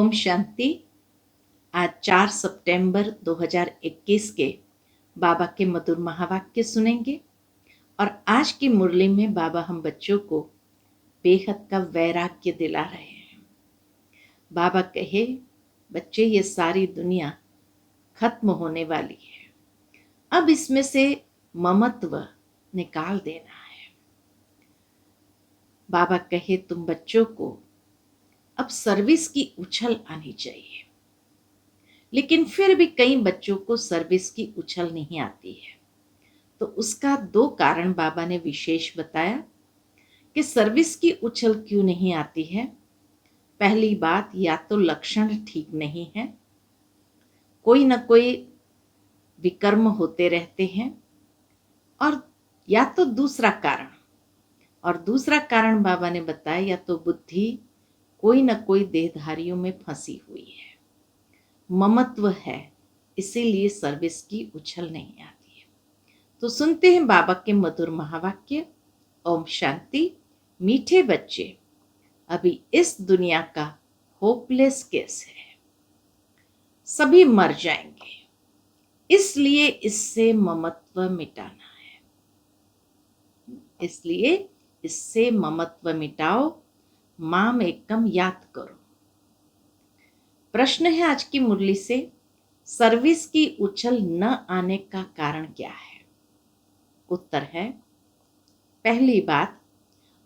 ओम शांति। आज 4 सितंबर 2021 के बाबा के मधुर महावाक्य सुनेंगे और आज की मुरली में बाबा हम बच्चों को बेहद का वैराग्य दिला रहे हैं। बाबा कहे, बच्चे ये सारी दुनिया खत्म होने वाली है, अब इसमें से ममत्व निकाल देना है। बाबा कहे, तुम बच्चों को अब सर्विस की उछल आनी चाहिए, लेकिन फिर भी कई बच्चों को सर्विस की उछल नहीं आती है। तो उसका 2 कारण बाबा ने विशेष बताया कि सर्विस की उछल क्यों नहीं आती है। पहली बात, या तो लक्षण ठीक नहीं है, कोई ना कोई विकर्म होते रहते हैं, और या तो दूसरा कारण बाबा ने बताया, या तो बुद्धि कोई ना कोई देहधारियों में फंसी हुई है, ममत्व है, इसीलिए सर्विस की उछल नहीं आती है। तो सुनते हैं बाबा के मधुर महावाक्य। ओम शांति। मीठे बच्चे, अभी इस दुनिया का होपलेस केस है, सभी मर जाएंगे, इसलिए इससे ममत्व मिटाना है। इसलिए इससे ममत्व मिटाओ, माम एकम याद करो। प्रश्न है आज की मुरली से, सर्विस की उछल न आने का कारण क्या है? उत्तर है, पहली बात,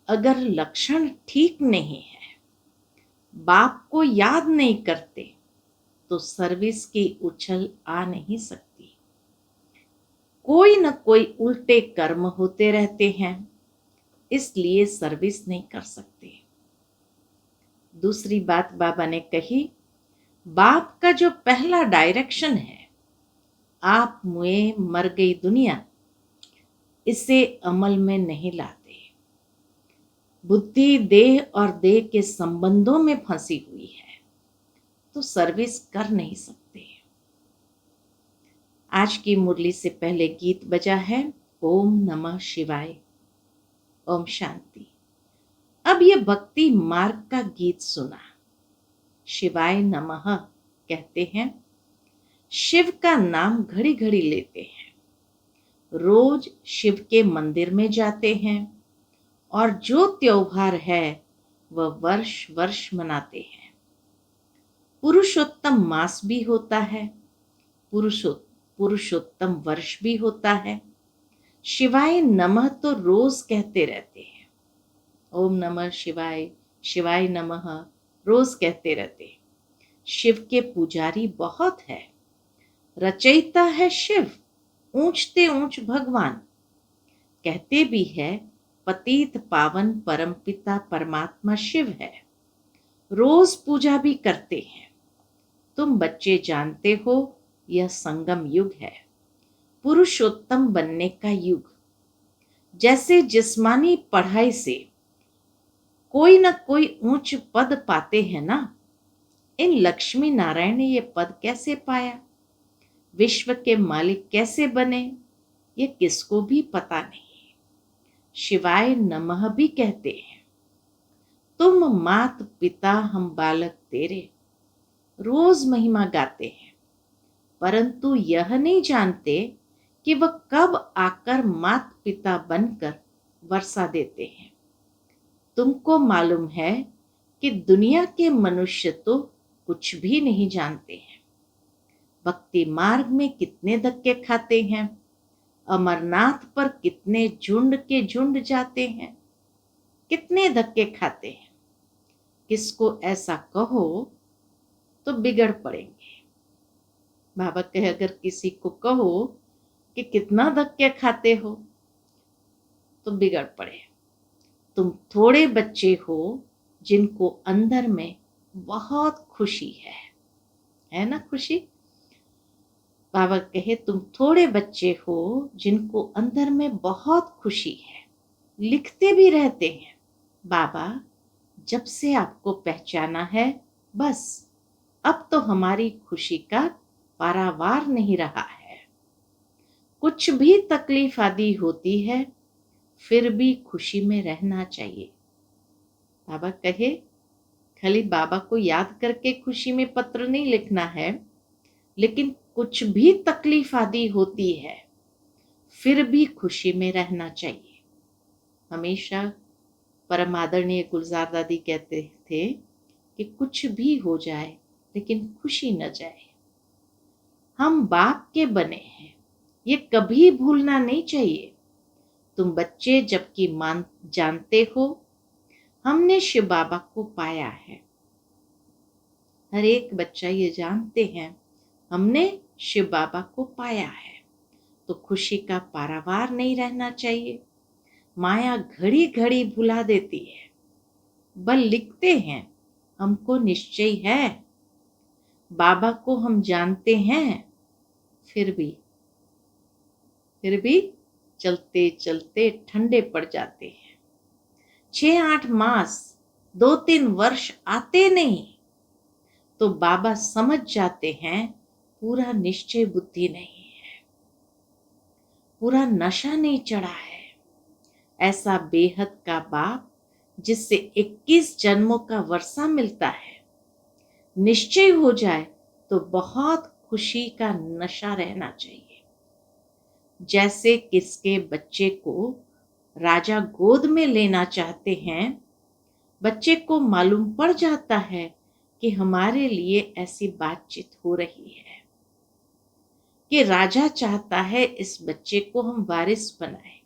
अगर लक्षण ठीक नहीं है, बाप को याद नहीं करते, तो सर्विस की उछल आ नहीं सकती। कोई न कोई उल्टे कर्म होते रहते हैं, इसलिए सर्विस नहीं कर सकते। दूसरी बात बाबा ने कही, बाप का जो पहला डायरेक्शन है, आप मुए मर गई दुनिया, इसे अमल में नहीं लाते। बुद्धि देह और देह के संबंधों में फंसी हुई है, तो सर्विस कर नहीं सकते। आज की मुरली से पहले गीत बजा है, ओम नमः शिवाय। ओम शांति। अब ये भक्ति मार्ग का गीत सुना। शिवाय नमः कहते हैं, शिव का नाम घड़ी घड़ी लेते हैं, रोज शिव के मंदिर में जाते हैं, और जो त्योहार है वह वर्ष वर्ष मनाते हैं। पुरुषोत्तम मास भी होता है, पुरुषोत्तम वर्ष भी होता है। शिवाय नमः तो रोज कहते रहते हैं। ओम नमः शिवाय, शिवाय नमः रोज कहते रहते। शिव के पुजारी बहुत है, रचयिता है शिव, ऊंचते ऊंच भगवान। कहते भी है, पतित पावन परमपिता परमात्मा शिव है, रोज पूजा भी करते हैं। तुम बच्चे जानते हो, यह संगम युग है, पुरुषोत्तम बनने का युग। जैसे जिस्मानी पढ़ाई से कोई न कोई ऊंच पद पाते हैं ना, इन लक्ष्मी नारायण ने ये पद कैसे पाया, विश्व के मालिक कैसे बने, ये किसको भी पता नहीं। शिवाय नमः भी कहते हैं, तुम मात पिता हम बालक तेरे, रोज महिमा गाते हैं, परंतु यह नहीं जानते कि वह कब आकर मात पिता बनकर वर्षा देते हैं। तुमको मालूम है कि दुनिया के मनुष्य तो कुछ भी नहीं जानते हैं। भक्ति मार्ग में कितने धक्के खाते हैं, अमरनाथ पर कितने झुंड के झुंड जाते हैं, कितने धक्के खाते हैं। किसको ऐसा कहो तो बिगड़ पड़ेंगे। बाबा कहे, अगर किसी को कहो कि कितना धक्के खाते हो तो बिगड़ पड़े। तुम थोड़े बच्चे हो जिनको अंदर में बहुत खुशी है ना खुशी। बाबा कहे, तुम थोड़े बच्चे हो जिनको अंदर में बहुत खुशी है, लिखते भी रहते हैं, बाबा जब से आपको पहचाना है, बस अब तो हमारी खुशी का पारावार नहीं रहा है। कुछ भी तकलीफ आदि होती है, फिर भी खुशी में रहना चाहिए। बाबा कहे, खाली बाबा को याद करके खुशी में पत्र नहीं लिखना है, लेकिन कुछ भी तकलीफ आदि होती है फिर भी खुशी में रहना चाहिए। हमेशा परम आदरणीय गुलजार दादी कहते थे कि कुछ भी हो जाए लेकिन खुशी न जाए। हम बाप के बने हैं, ये कभी भूलना नहीं चाहिए। तुम बच्चे जबकि जानते हो हमने शिव बाबा को पाया है। हर एक बच्चा ये जानते हैं हमने शिव बाबा को पाया है, तो खुशी का पारावार नहीं रहना चाहिए। माया घड़ी घड़ी भुला देती है। बल लिखते हैं हमको निश्चय है, बाबा को हम जानते हैं, फिर भी चलते चलते ठंडे पड़ जाते हैं। 6-8 मास 2-3 वर्ष आते नहीं तो बाबा समझ जाते हैं पूरा निश्चय बुद्धि नहीं है, पूरा नशा नहीं चढ़ा है। ऐसा बेहद का बाप जिससे 21 जन्मों का वर्षा मिलता है, निश्चय हो जाए तो बहुत खुशी का नशा रहना चाहिए। जैसे किसके बच्चे को राजा गोद में लेना चाहते हैं, बच्चे को मालूम पड़ जाता है कि हमारे लिए ऐसी बातचीत हो रही है कि राजा चाहता है इस बच्चे को हम वारिस बनाएं,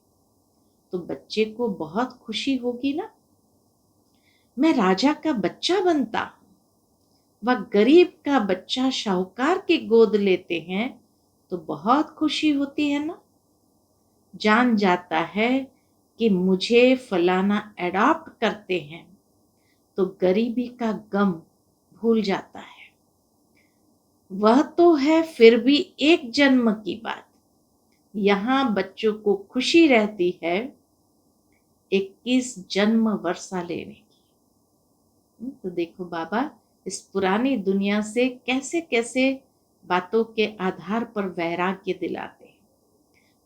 तो बच्चे को बहुत खुशी होगी ना। मैं राजा का बच्चा बनता हूं, वह गरीब का बच्चा शाहूकार की गोद लेते हैं तो बहुत खुशी होती है ना। जान जाता है कि मुझे फलाना एडॉप्ट करते हैं तो गरीबी का गम भूल जाता है। वह तो है फिर भी एक जन्म की बात, यहाँ बच्चों को खुशी रहती है 21 जन्म वर्षा लेने की। तो देखो बाबा इस पुरानी दुनिया से कैसे कैसे बातों के आधार पर वैराग्य दिलाते हैं।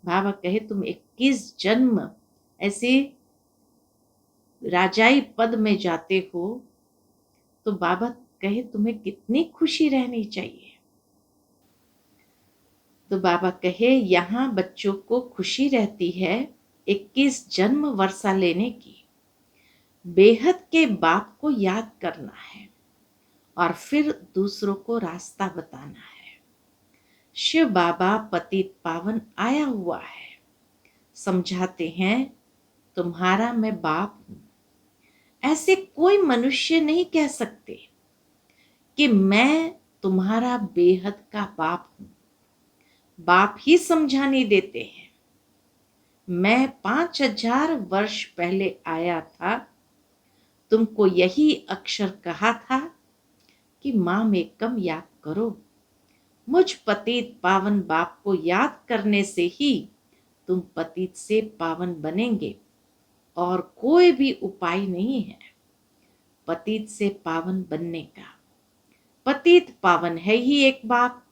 बाबा कहे तुम 21 जन्म ऐसे राजाई पद में जाते हो, तो बाबा कहे तुम्हें कितनी खुशी रहनी चाहिए। तो बाबा कहे यहाँ बच्चों को खुशी रहती है 21 जन्म वर्षा लेने की। बेहद के बाप को याद करना है और फिर दूसरों को रास्ता बताना है। शिव बाबा पतित पावन आया हुआ है, समझाते हैं तुम्हारा मैं बाप हूं। ऐसे कोई मनुष्य नहीं कह सकते कि मैं तुम्हारा बेहद का बाप हूं। बाप ही समझाने देते हैं। मैं 5000 वर्ष पहले आया था, तुमको यही अक्षर कहा था कि माम एकम याद करो। मुझ पतित पावन बाप को याद करने से ही तुम पतित से पावन बनेंगे, और कोई भी उपाय नहीं है पतित से पावन बनने का। पतित पावन है ही एक बाप।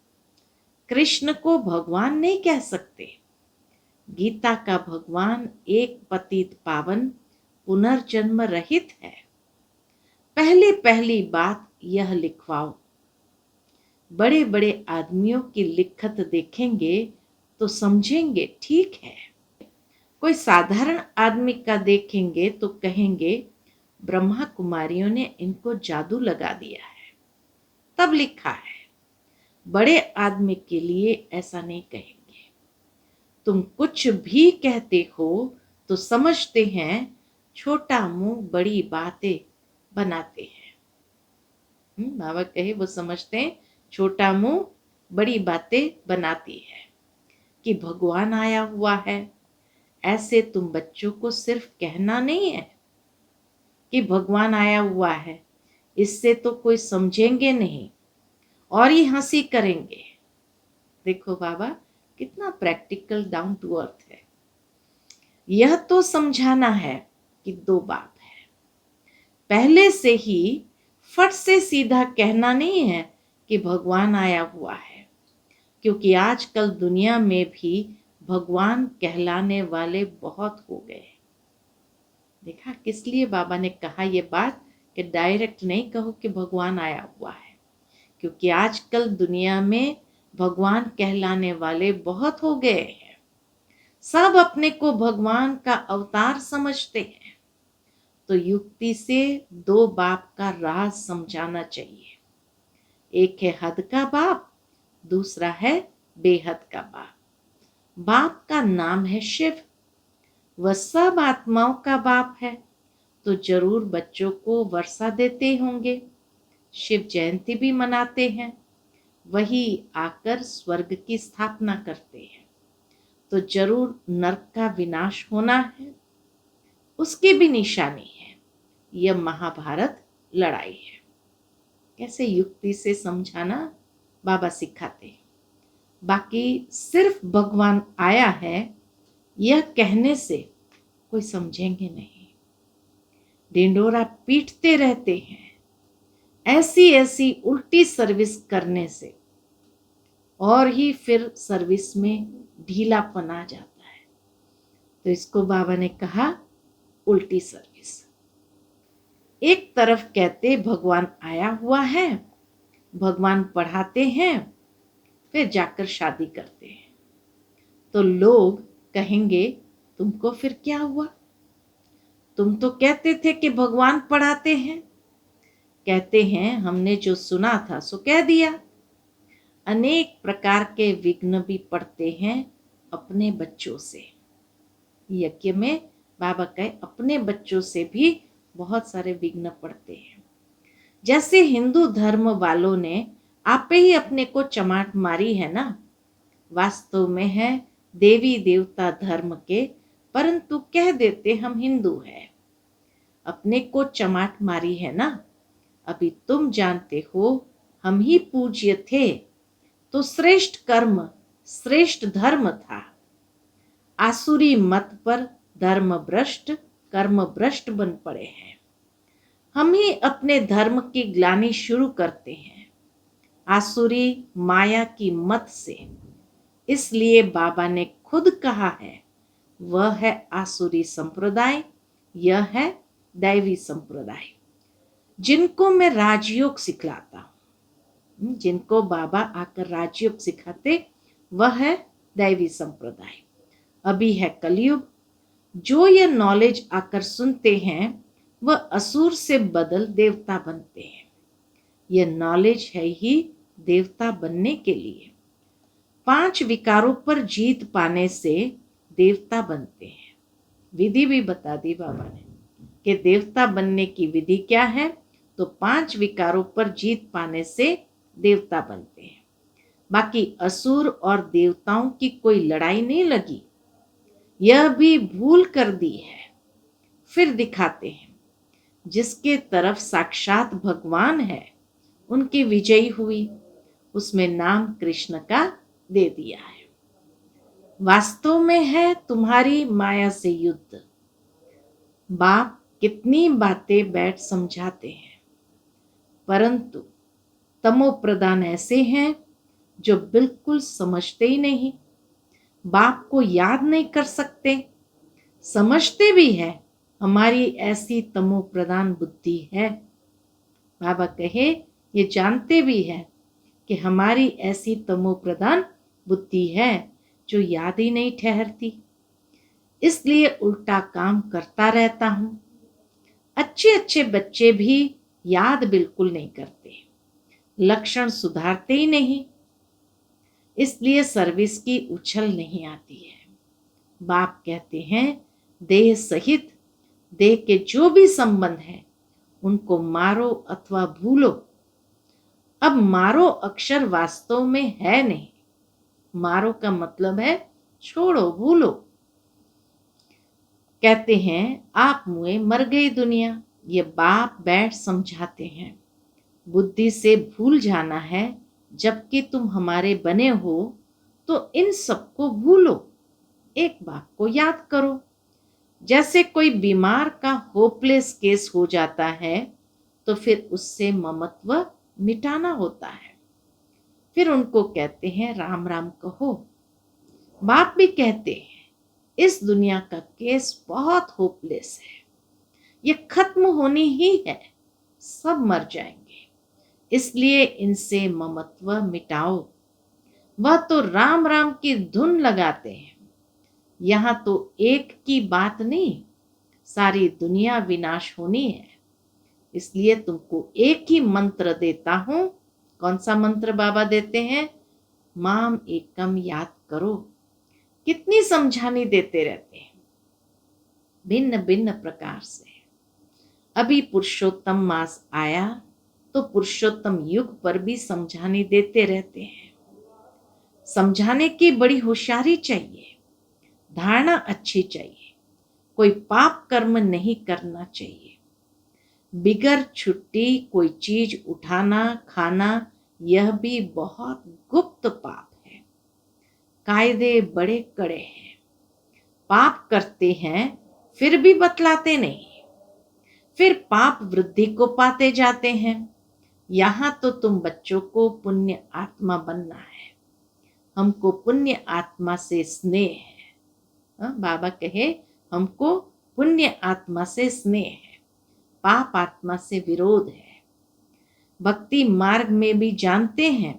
कृष्ण को भगवान नहीं कह सकते। गीता का भगवान एक पतित पावन पुनर्जन्म रहित है। पहली बात यह लिखवाओ। बड़े बड़े आदमियों की लिखत देखेंगे तो समझेंगे ठीक है, कोई साधारण आदमी का देखेंगे तो कहेंगे ब्रह्मा कुमारियों ने इनको जादू लगा दिया है, तब लिखा है। बड़े आदमी के लिए ऐसा नहीं कहेंगे। तुम कुछ भी कहते हो तो समझते हैं छोटा मुंह बड़ी बातें बनाते हैं। बाबा कहे वो समझते हैं छोटा मुंह बड़ी बातें बनाती है कि भगवान आया हुआ है। ऐसे तुम बच्चों को सिर्फ कहना नहीं है कि भगवान आया हुआ है, इससे तो कोई समझेंगे नहीं और ये हंसी करेंगे। देखो बाबा कितना प्रैक्टिकल डाउन टू अर्थ है। यह तो समझाना है कि दो बाप है। पहले से ही फट से सीधा कहना नहीं है कि भगवान आया हुआ है, क्योंकि आजकल दुनिया में भी भगवान कहलाने वाले बहुत हो गए। देखा किस लिए बाबा ने कहा ये बात कि डायरेक्ट नहीं कहो कि भगवान आया हुआ है, क्योंकि आजकल दुनिया में भगवान कहलाने वाले बहुत हो गए हैं। सब अपने को भगवान का अवतार समझते हैं। तो युक्ति से दो बाप का राज समझाना चाहिए। एक है हद का बाप, दूसरा है बेहद का बाप। बाप का नाम है शिव, वह सब आत्माओं का बाप है, तो जरूर बच्चों को वर्षा देते होंगे, शिव जयंती भी मनाते हैं, वही आकर स्वर्ग की स्थापना करते हैं। तो जरूर नरक का विनाश होना है, उसकी भी निशानी है। यह महाभारत लड़ाई है। कैसे युक्ति से समझाना बाबा सिखाते हैं। बाकी सिर्फ भगवान आया है यह कहने से कोई समझेंगे नहीं। ढिंडोरा पीटते रहते हैं ऐसी ऐसी उल्टी सर्विस करने से, और ही फिर सर्विस में ढीलापन आ जाता है। तो इसको बाबा ने कहा उल्टी सर्विस। एक तरफ कहते भगवान आया हुआ है, भगवान पढ़ाते हैं, फिर जाकर शादी करते हैं, तो लोग कहेंगे तुमको फिर क्या हुआ? तुम तो कहते थे कि भगवान पढ़ाते हैं। कहते हैं हमने जो सुना था सो कह दिया। अनेक प्रकार के विघ्न भी पड़ते हैं अपने बच्चों से। यज्ञ में बाबा कहे अपने बच्चों से भी बहुत सारे विघ्न पड़ते हैं। जैसे हिंदू धर्म वालों ने आपे ही अपने को चमाट मारी है ना, वास्तव में है देवी देवता धर्म के, परंतु कह देते हम हिंदू हैं। अपने को चमाट मारी है ना। अभी तुम जानते हो हम ही पूज्य थे तो श्रेष्ठ कर्म श्रेष्ठ धर्म था। आसुरी मत पर धर्म भ्रष्ट कर्म भ्रष्ट बन पड़े हैं। हम ही अपने धर्म की ग्लानि शुरू करते हैं आसुरी माया की मत से। इसलिए बाबा ने खुद कहा है वह है आसुरी संप्रदाय, यह है दैवी संप्रदाय। जिनको मैं राजयोग सिखलाता हूं, जिनको बाबा आकर राजयोग सिखाते, वह है दैवी संप्रदाय। अभी है कलयुग। जो यह नॉलेज आकर सुनते हैं वह असुर से बदल देवता बनते हैं। यह नॉलेज है ही देवता बनने के लिए। 5 विकारों पर जीत पाने से देवता बनते हैं। विधि भी बता दी बाबा ने कि देवता बनने की विधि क्या है। तो 5 विकारों पर जीत पाने से देवता बनते हैं। बाकी असुर और देवताओं की कोई लड़ाई नहीं लगी, यह भी भूल कर दी है। फिर दिखाते हैं जिसके तरफ साक्षात भगवान है उनकी विजयी हुई, उसमें नाम कृष्ण का दे दिया है। वास्तव में है तुम्हारी माया से युद्ध। बाप कितनी बातें बैठ समझाते हैं, परंतु तमो प्रधान ऐसे हैं जो बिल्कुल समझते ही नहीं, बाप को याद नहीं कर सकते। समझते भी है हमारी ऐसी तमो प्रधान बुद्धि है। बाबा कहे ये जानते भी है कि हमारी ऐसी तमो प्रधान बुद्धि है जो याद ही नहीं ठहरती। इसलिए उल्टा काम करता रहता हूं। अच्छे अच्छे बच्चे भी याद बिल्कुल नहीं करते, लक्षण सुधारते ही नहीं, इसलिए सर्विस की उछल नहीं आती है। बाप कहते हैं देह सहित देह के जो भी संबंध है उनको मारो अथवा भूलो। अब मारो अक्षर वास्तव में है नहीं, मारो का मतलब है छोड़ो भूलो। कहते हैं आप मुए मर गई दुनिया, ये बाप बैठ समझाते हैं। बुद्धि से भूल जाना है, जबकि तुम हमारे बने हो तो इन सबको भूलो, एक बाप को याद करो। जैसे कोई बीमार का होपलेस केस हो जाता है तो फिर उससे ममत्व मिटाना होता है। फिर उनको कहते हैं राम राम कहो। बाप भी कहते हैं इस दुनिया का केस बहुत होपलेस है, ये खत्म होनी ही है। सब मर जाएंगे, इसलिए इनसे ममत्व मिटाओ। वह तो राम राम की धुन लगाते हैं। यहाँ तो एक की बात नहीं, सारी दुनिया विनाश होनी है, इसलिए तुमको एक ही मंत्र देता हूं। कौन सा मंत्र बाबा देते हैं? माम एकम याद करो। कितनी समझानी देते रहते हैं भिन्न भिन्न प्रकार से। अभी पुरुषोत्तम मास आया तो पुरुषोत्तम युग पर भी समझानी देते रहते हैं। समझाने की बड़ी होशियारी चाहिए, धारणा अच्छी चाहिए, कोई पाप कर्म नहीं करना चाहिए। बिगर छुट्टी कोई चीज उठाना खाना, यह भी बहुत गुप्त पाप है। कायदे बड़े कड़े हैं, पाप करते हैं फिर भी बतलाते नहीं, फिर पाप वृद्धि को पाते जाते हैं। यहाँ तो तुम बच्चों को पुण्य आत्मा बनना है, हमको पुण्य आत्मा से स्नेह है। बाबा कहे हमको पुण्य आत्मा से स्नेह है, पाप आत्मा से विरोध है। भक्ति मार्ग में भी जानते हैं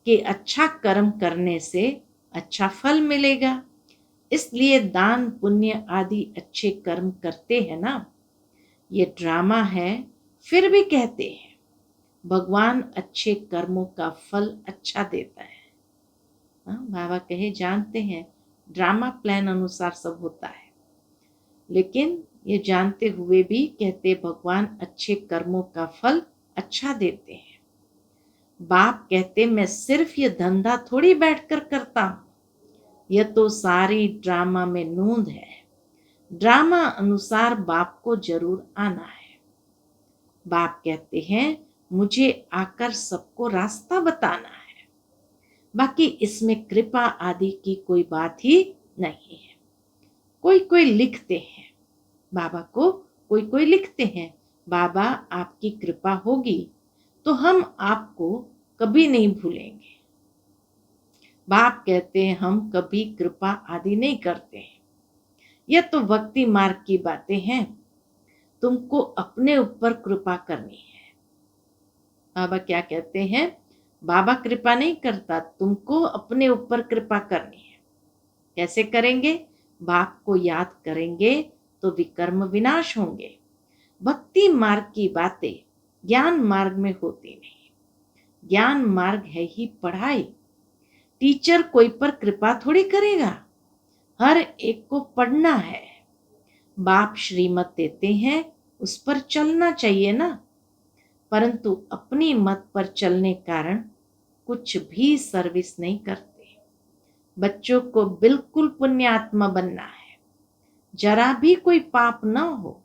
कि अच्छा कर्म करने से अच्छा फल मिलेगा, इसलिए दान पुण्य आदि अच्छे कर्म करते हैं ना। ये ड्रामा है, फिर भी कहते हैं भगवान अच्छे कर्मों का फल अच्छा देता है। बाबा कहे जानते हैं ड्रामा प्लान अनुसार सब होता है, लेकिन ये जानते हुए भी कहते भगवान अच्छे कर्मों का फल अच्छा देते हैं। बाप कहते मैं सिर्फ ये धंधा थोड़ी बैठकर करता हूं, यह तो सारी ड्रामा में नूंद है। ड्रामा अनुसार बाप को जरूर आना है। बाप कहते हैं मुझे आकर सबको रास्ता बताना है, बाकी इसमें कृपा आदि की कोई बात ही नहीं है। कोई कोई लिखते हैं बाबा को, कोई कोई लिखते हैं बाबा आपकी कृपा होगी तो हम आपको कभी नहीं भूलेंगे। बाप कहते हैं हम कभी कृपा आदि नहीं करते हैं, यह तो भक्ति मार्ग की बातें हैं, तुमको अपने ऊपर कृपा करनी है। बाबा क्या कहते हैं? बाबा कृपा नहीं करता, तुमको अपने ऊपर कृपा करनी है। कैसे करेंगे? बाप को याद करेंगे तो विकर्म विनाश होंगे। भक्ति मार्ग की बातें ज्ञान मार्ग में होती नहीं। ज्ञान मार्ग है ही पढ़ाई। टीचर कोई पर कृपा थोड़ी करेगा, हर एक को पढ़ना है। बाप श्रीमत देते हैं, उस पर चलना चाहिए ना, परंतु अपनी मत पर चलने कारण कुछ भी सर्विस नहीं करते। बच्चों को बिल्कुल पुण्यात्मा बनना है, जरा भी कोई पाप न हो।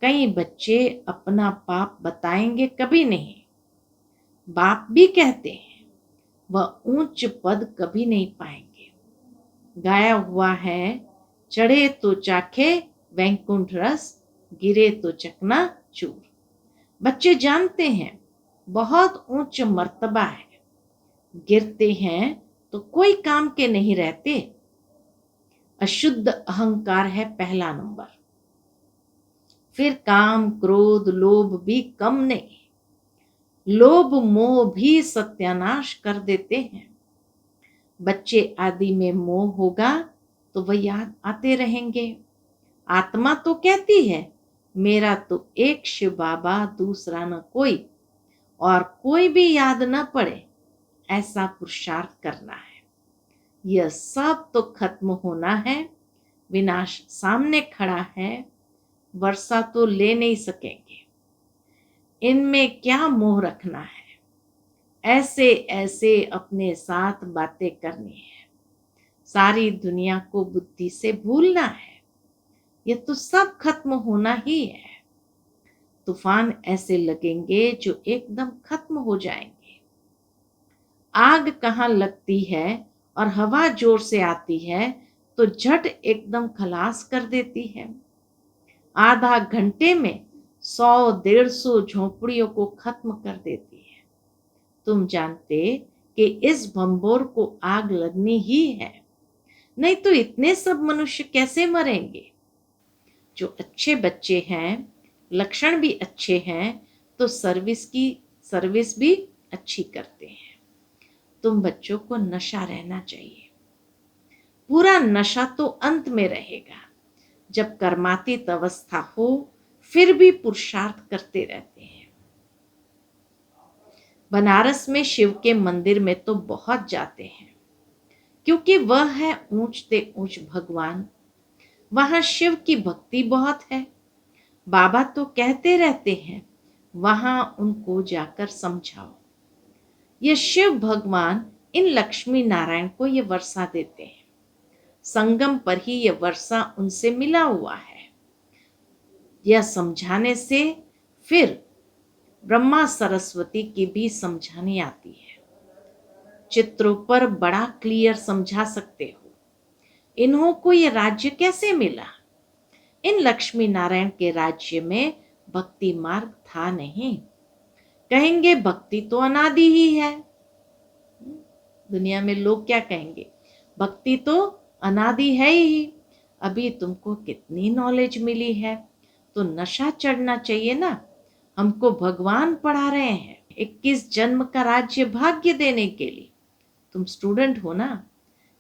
कई बच्चे अपना पाप बताएंगे कभी नहीं। बाप भी कहते हैं वह ऊंच पद कभी नहीं पाएंगे। गाया हुआ है चढ़े तो चाखे वैकुंठ रस, गिरे तो चकना चूर। बच्चे जानते हैं बहुत ऊंच मर्तबा है, गिरते हैं तो कोई काम के नहीं रहते। अशुद्ध अहंकार है पहला नंबर, फिर काम क्रोध लोभ भी कम नहीं। लोभ मोह भी सत्यानाश कर देते हैं। बच्चे आदि में मोह होगा तो वह याद आते रहेंगे। आत्मा तो कहती है मेरा तो एक शिव बाबा, दूसरा न कोई, और कोई भी याद न पड़े, ऐसा पुरुषार्थ करना है। यह सब तो खत्म होना है, विनाश सामने खड़ा है, वर्षा तो ले नहीं सकेंगे। इनमें क्या मोह रखना है? ऐसे ऐसे अपने साथ बातें करनी है, सारी दुनिया को बुद्धि से भूलना है। यह तो सब खत्म होना ही है। तूफान ऐसे लगेंगे जो एकदम खत्म हो जाएंगे। आग कहाँ लगती है और हवा जोर से आती है तो झट एकदम खलास कर देती है। आधा घंटे में 100-150 झोपड़ियों को खत्म कर देती है। तुम जानते कि इस भंबोर को आग लगनी ही है, नहीं तो इतने सब मनुष्य कैसे मरेंगे? जो अच्छे बच्चे हैं, लक्षण भी अच्छे हैं, तो सर्विस भी अच्छी करते हैं। तुम बच्चों को नशा रहना चाहिए। पूरा नशा तो अंत में रहेगा, जब कर्मातीत अवस्था हो, फिर भी पुरुषार्थ करते रहते हैं। बनारस में शिव के मंदिर में तो बहुत जाते हैं, क्योंकि वह है ऊंचते ऊंच भगवान। वहां शिव की भक्ति बहुत है। बाबा तो कहते रहते हैं, वहां उनको जाकर समझाओ। ये शिव भगवान इन लक्ष्मी नारायण को ये वर्षा देते हैं। संगम पर ही ये वर्षा उनसे मिला हुआ है। यह समझाने से फिर ब्रह्मा सरस्वती की भी समझानी आती है। चित्रों पर बड़ा क्लियर समझा सकते हो। इन्हों को ये राज्य कैसे मिला? इन लक्ष्मी नारायण के राज्य में भक्ति मार्ग था नहीं। कहेंगे भक्ति तो अनादि ही है। दुनिया में लोग क्या कहेंगे? भक्ति तो अनादि है ही। अभी तुमको कितनी नॉलेज मिली है, तो नशा चढ़ना चाहिए ना। हमको भगवान पढ़ा रहे हैं 21 जन्म का राज्य भाग्य देने के लिए। तुम स्टूडेंट हो ना,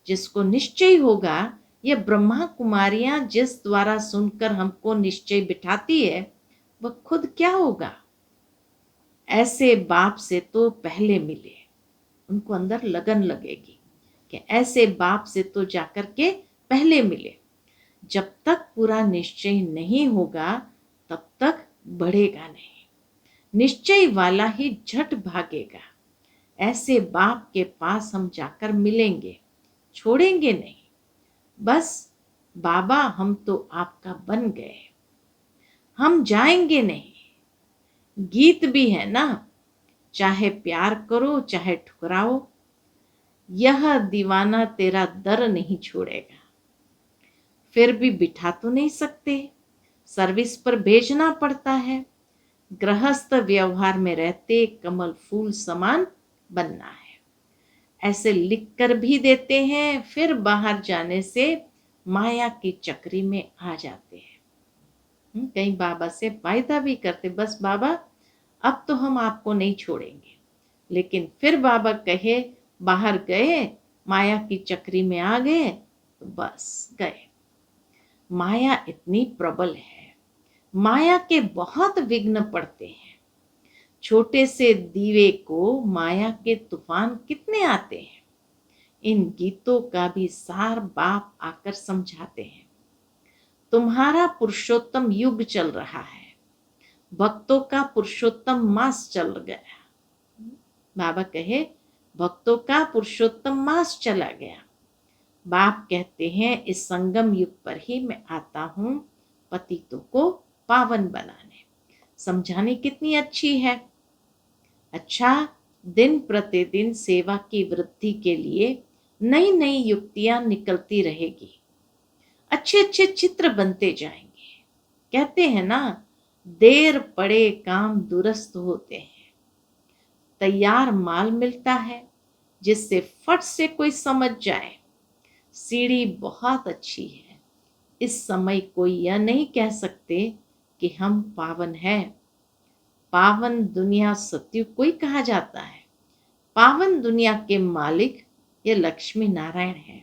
जिसको निश्चय होगा ये ब्रह्मा कुमारियां जिस द्वारा सुनकर हमको निश्चय बिठाती है, वह खुद क्या होगा? ऐसे बाप से तो पहले मिले। उनको अंदर लगन लगेगी कि ऐसे बाप से तो जाकर के पहले मिले। जब तक पूरा निश्चय नहीं होगा तब तक बढ़ेगा नहीं। निश्चय वाला ही झट भागेगा। ऐसे बाप के पास हम जाकर मिलेंगे, छोड़ेंगे नहीं। बस बाबा हम तो आपका बन गए, हम जाएंगे नहीं। गीत भी है ना, चाहे प्यार करो चाहे ठुकराओ, यह दीवाना तेरा दर नहीं छोड़ेगा। फिर भी बिठा तो नहीं सकते, सर्विस पर भेजना पड़ता है। गृहस्थ व्यवहार में रहते कमल फूल समान बनना है, ऐसे लिख कर भी देते हैं। फिर बाहर जाने से माया की चक्री में आ जाते हैं। कई बाबा से वायदा भी करते, बस बाबा अब तो हम आपको नहीं छोड़ेंगे। लेकिन फिर बाबा कहे बाहर गए, माया की चक्री में आ गए, तो बस गए। माया इतनी प्रबल है, माया के बहुत विघ्न पड़ते हैं। छोटे से दीवे को माया के तूफान कितने आते हैं। इन गीतों का भी सार बाप आकर समझाते हैं। तुम्हारा पुरुषोत्तम युग चल रहा है, भक्तों का पुरुषोत्तम मास चल गया। बाबा कहे भक्तों का पुरुषोत्तम मास चला गया। बाप कहते हैं इस संगम युग पर ही मैं आता हूं पतितों को पावन बनाने। समझाने कितनी अच्छी है। अच्छा, दिन प्रतिदिन सेवा की वृद्धि के लिए नई नई युक्तियां निकलती रहेगी। अच्छे अच्छे चित्र बनते जाएंगे। कहते हैं ना, देर पड़े काम दुरुस्त होते हैं। तैयार माल मिलता है जिससे फट से कोई समझ जाए सीढ़ी बहुत अच्छी है। इस समय कोई यह नहीं कह सकते कि हम पावन हैं। पावन दुनिया सत्युग को ही कहा जाता है। पावन दुनिया के मालिक ये लक्ष्मी नारायण है।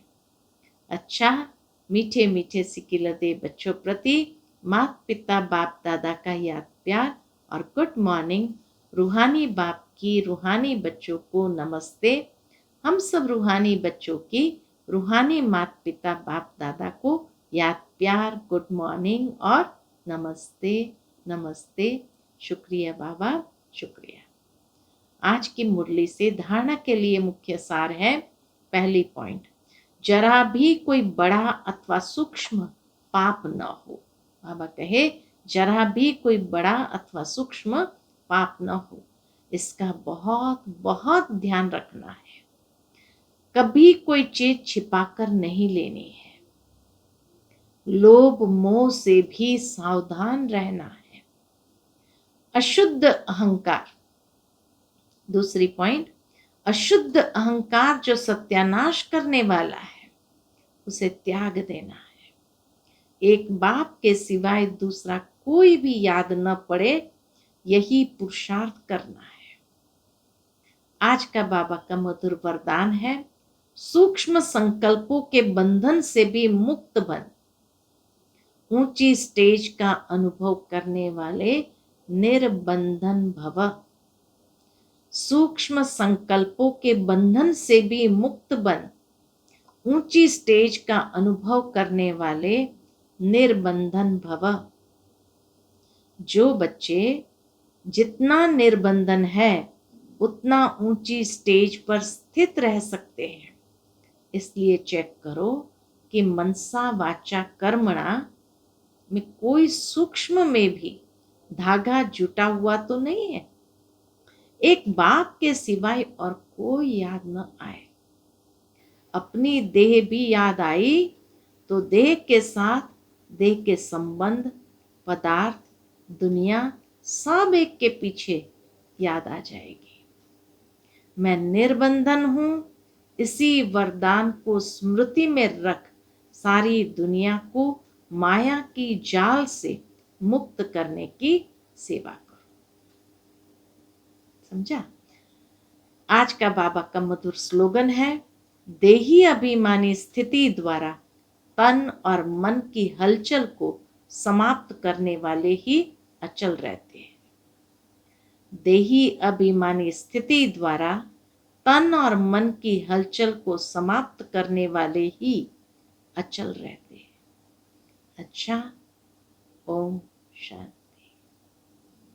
अच्छा, मीठे मीठे सिकिलते बच्चों प्रति माता पिता बाप दादा का याद प्यार और गुड मॉर्निंग। रूहानी बाप की रूहानी बच्चों को नमस्ते। हम सब रूहानी बच्चों की रूहानी माता पिता बाप दादा को याद प्यार, गुड मॉर्निंग और नमस्ते नमस्ते। शुक्रिया बाबा, शुक्रिया। आज की मुरली से धारणा के लिए मुख्य सार है। पहली पॉइंट, जरा भी कोई बड़ा अथवा सूक्ष्म पाप न हो। बाबा कहे जरा भी कोई बड़ा अथवा सूक्ष्म पाप न हो। इसका बहुत बहुत ध्यान रखना है। कभी कोई चीज छिपाकर नहीं लेनी है। लोभ मोह से भी सावधान रहना है। अशुद्ध अहंकार, दूसरी पॉइंट, अशुद्ध अहंकार जो सत्यानाश करने वाला है उसे त्याग देना है। एक बाप के सिवाय दूसरा कोई भी याद न पड़े यही पुरुषार्थ करना है। आज का बाबा का मधुर वरदान है, सूक्ष्म संकल्पों के बंधन से भी मुक्त बन, ऊंची स्टेज का अनुभव करने वाले निर्बंधन भव। सूक्ष्म संकल्पों के बंधन से भी मुक्त बन, ऊंची स्टेज का अनुभव करने वाले निर्बंधन भव। जो बच्चे जितना निर्बंधन है उतना ऊंची स्टेज पर स्थित रह सकते हैं। इसलिए चेक करो कि मनसा वाचा कर्मणा में कोई सूक्ष्म में भी धागा जुटा हुआ तो नहीं है। एक बाप के सिवाय और कोई याद न आए। अपनी देह भी याद आई तो देह के साथ देह के संबंध, पदार्थ, दुनिया सब एक के पीछे याद आ जाएगी। मैं निर्बंधन हूं, इसी वरदान को स्मृति में रख सारी दुनिया को माया की जाल से मुक्त करने की सेवा करो। समझा? आज का बाबा का मधुर स्लोगन है, देही अभिमानी स्थिति द्वारा तन और मन की हलचल को समाप्त करने वाले ही अचल रहते हैं। देही अभिमानी स्थिति द्वारा तन और मन की हलचल को समाप्त करने वाले ही अचल रहते हैं। अच्छा, ओम शांति।